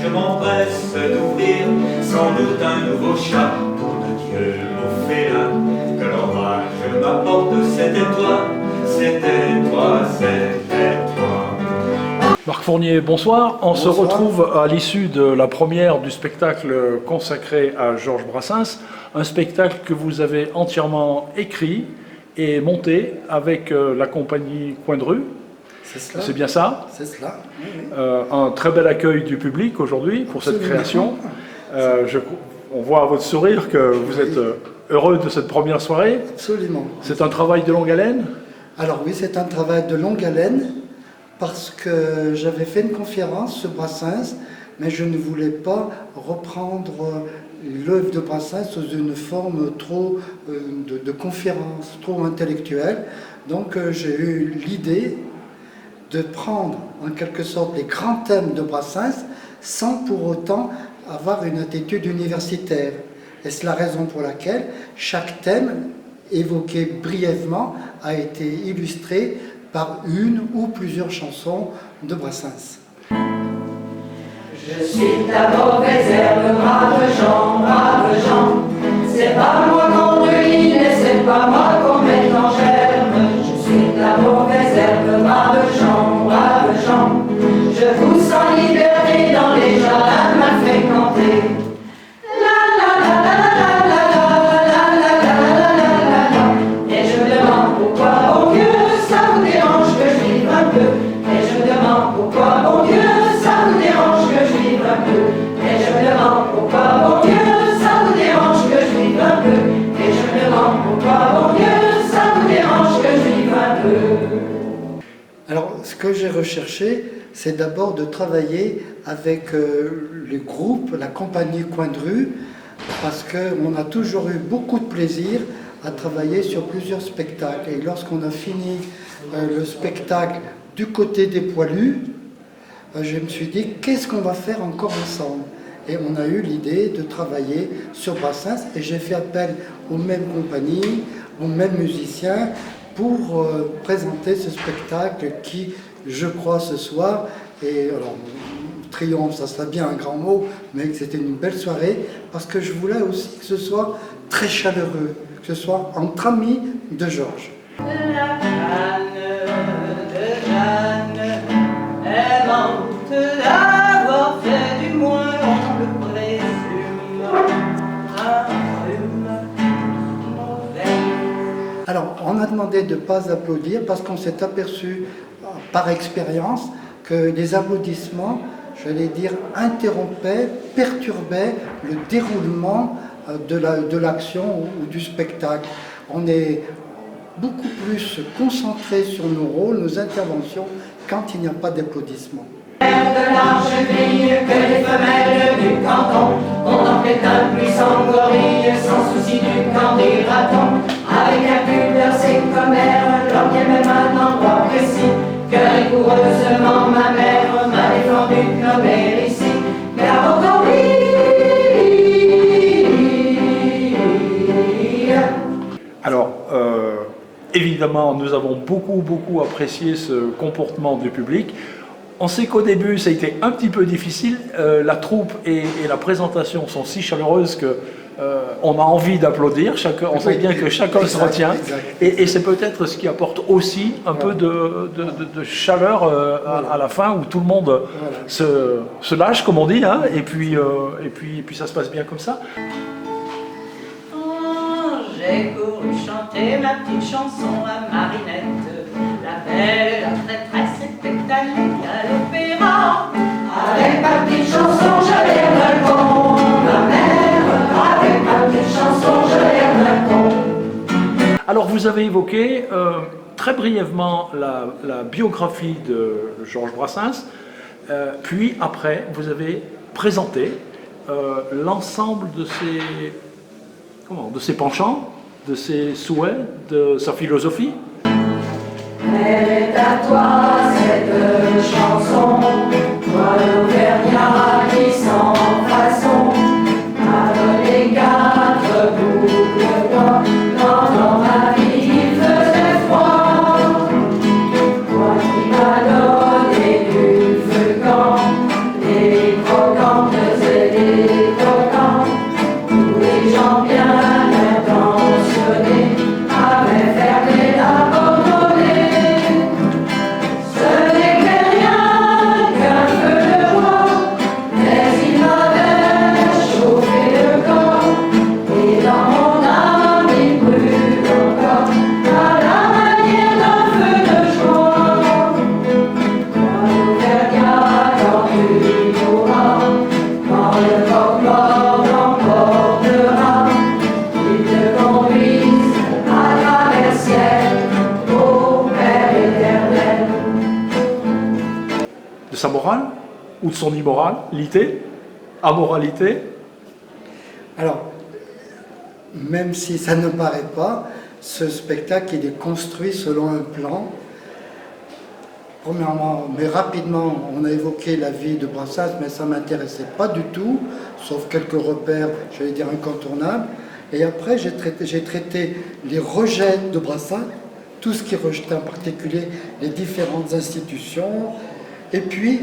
je m'empresse d'ouvrir sans doute un nouveau chapeau de Dieu au félin. Que l'orage m'apporte, c'était toi, c'était toi, c'était toi. Marc Fournier, bonsoir. On se retrouve à l'issue de la première du spectacle consacré à Georges Brassens, un spectacle que vous avez entièrement écrit et monté avec la compagnie Coin de Rue. C'est bien ça? C'est cela. Oui. Un très bel accueil du public aujourd'hui pour cette création. On voit à votre sourire que vous êtes heureux de cette première soirée. Absolument. C'est un travail de longue haleine? Alors oui, c'est un travail de longue haleine parce que j'avais fait une conférence sur Brassens, mais je ne voulais pas reprendre l'œuvre de Brassens sous une forme trop de conférence, trop intellectuelle. Donc j'ai eu l'idée de prendre en quelque sorte les grands thèmes de Brassens sans pour autant avoir une attitude universitaire. Et c'est la raison pour laquelle chaque thème évoqué brièvement a été illustré par une ou plusieurs chansons de Brassens. Je suis ta mauvaise herbe, brave Jean, c'est pas moi qu'on ruine et c'est pas moi qu'on met en germe. Je suis ta mauvaise herbe, brave Jean, je vous sens liberté dans les jardins mal fréquentés. Et je me demande pourquoi, bon Dieu, ça vous dérange que je vive un peu. Et je me demande pourquoi, bon Dieu, ça vous dérange que je vive un peu. Et je me demande pourquoi, bon Dieu, ça vous dérange que je vive un peu. Et je me demande pourquoi, bon Dieu, ça vous dérange que je vive un peu. Alors, ce que j'ai recherché, c'est d'abord de travailler avec les groupes, la compagnie Coin de Rue, parce qu'on a toujours eu beaucoup de plaisir à travailler sur plusieurs spectacles. Et lorsqu'on a fini le spectacle du côté des Poilus, je me suis dit, qu'est-ce qu'on va faire encore ensemble? Et on a eu l'idée de travailler sur Brassens, et j'ai fait appel aux mêmes compagnies, aux mêmes musiciens, pour présenter ce spectacle qui, je crois, ce soir, et alors, triomphe, ça serait bien un grand mot, mais que c'était une belle soirée, parce que je voulais aussi que ce soit très chaleureux, que ce soit entre amis de Georges. La canne de Jeanne aimante d'avoir fait du moins, on le présume, un rhume mauvais. Alors, on a demandé de ne pas applaudir parce qu'on s'est aperçu par expérience que les applaudissements, j'allais dire, interrompaient, perturbaient le déroulement de l'action ou du spectacle. On est beaucoup plus concentré sur nos rôles, nos interventions, quand il n'y a pas d'applaudissements. De large grille que les femelles du canton contemplaient un puissant gorille sans souci du camp des ratons, avec un pudeur ses commères, l'orgueil même un endroit précis, que rigoureusement ma mère m'a défendu de nommer ici, car aujourd'hui. Alors, évidemment, nous avons beaucoup apprécié ce comportement du public. On sait qu'au début, ça a été un petit peu difficile. La troupe et la présentation sont si chaleureuses que on a envie d'applaudir. On sait bien que chacun se retient. Et c'est peut-être ce qui apporte aussi un peu de chaleur à la fin, où tout le monde se lâche, comme on dit, hein, et puis ça se passe bien comme ça. J'ai couru chanter ma petite chanson à Marinette. La belle, la traîtresse était allée à l'opéra. Avec ma petite chanson, j'allais au balcon. Ma mère, avec ma petite chanson, j'allais au balcon. Alors, vous avez évoqué très brièvement la biographie de Georges Brassens, puis après, vous avez présenté l'ensemble de ses penchants, de ses souhaits, de sa philosophie. Elle est à toi cette chanson, toi l'Auvergnat qui sans façon a donné 4 boucles d'or. Dans ma vie il faisait froid, toi qui m'as donné du feu quand les croquants. ou de son immoralité, amoralité? Alors, même si ça ne paraît pas, ce spectacle il est construit selon un plan. Premièrement, mais rapidement, on a évoqué la vie de Brassens, mais ça ne m'intéressait pas du tout, sauf quelques repères, j'allais dire incontournables. Et après, j'ai traité les rejets de Brassens, tout ce qui rejetait en particulier les différentes institutions. Et puis,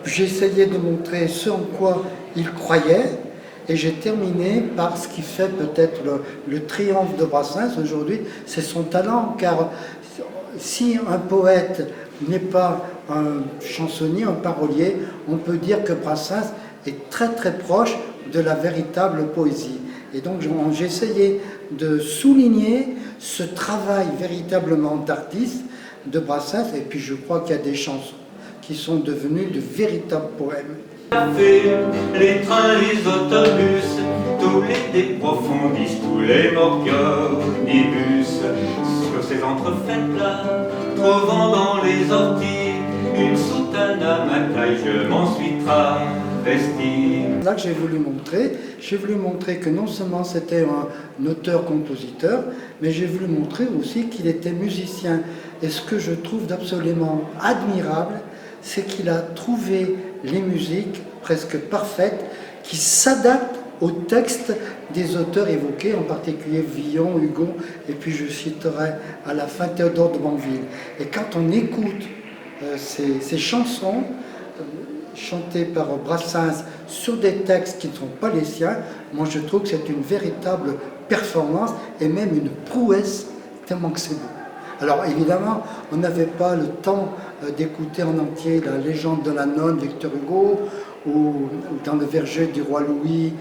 j'ai essayé de montrer ce en quoi il croyait. Et j'ai terminé par ce qui fait peut-être le triomphe de Brassens aujourd'hui, c'est son talent. Car si un poète n'est pas un chansonnier, un parolier, on peut dire que Brassens est très très proche de la véritable poésie. Et donc j'ai essayé de souligner ce travail véritablement d'artiste de Brassens. Et puis je crois qu'il y a des chansons qui sont devenues de véritables poèmes. Les trains, les autobus, tous les déprofondissent, tous les morgueonibus. Sur ces entrefaites-là, trouvant dans les orties une soutane à ma taille, je m'en suis travesti. Là que j'ai voulu montrer que non seulement c'était un auteur-compositeur, mais j'ai voulu montrer aussi qu'il était musicien. Et ce que je trouve d'absolument admirable, c'est qu'il a trouvé les musiques presque parfaites qui s'adaptent au texte des auteurs évoqués, en particulier Villon, Hugo, et puis je citerai à la fin Théodore de Banville. Et quand on écoute ces chansons chantées par Brassens sur des textes qui ne sont pas les siens, moi je trouve que c'est une véritable performance et même une prouesse tellement que c'est beau. Alors évidemment, on n'avait pas le temps d'écouter en entier la légende de la nonne, Victor Hugo, ou dans le verger du roi Louis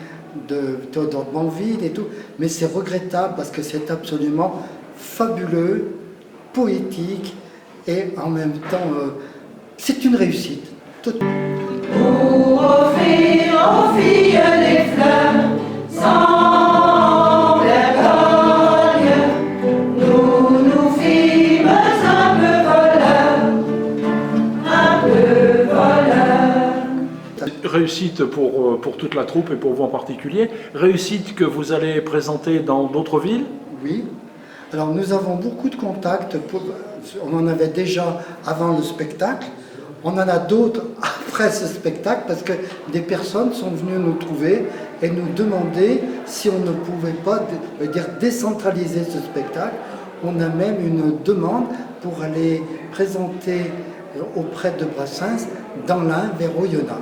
de Théodore de Banville et tout, mais c'est regrettable parce que c'est absolument fabuleux, poétique et en même temps, c'est une réussite. Pour offrir aux filles des fleurs sans vergogne, nous fîmes un peu voleurs. Réussite pour toute la troupe et pour vous en particulier. Réussite que vous allez présenter dans d'autres villes? Oui. Alors nous avons beaucoup de contacts. On en avait déjà avant le spectacle. On en a d'autres après ce spectacle parce que des personnes sont venues nous trouver et nous demander si on ne pouvait pas décentraliser ce spectacle. On a même une demande pour aller présenter auprès de Brassens dans l'Ain vers Oyonnax.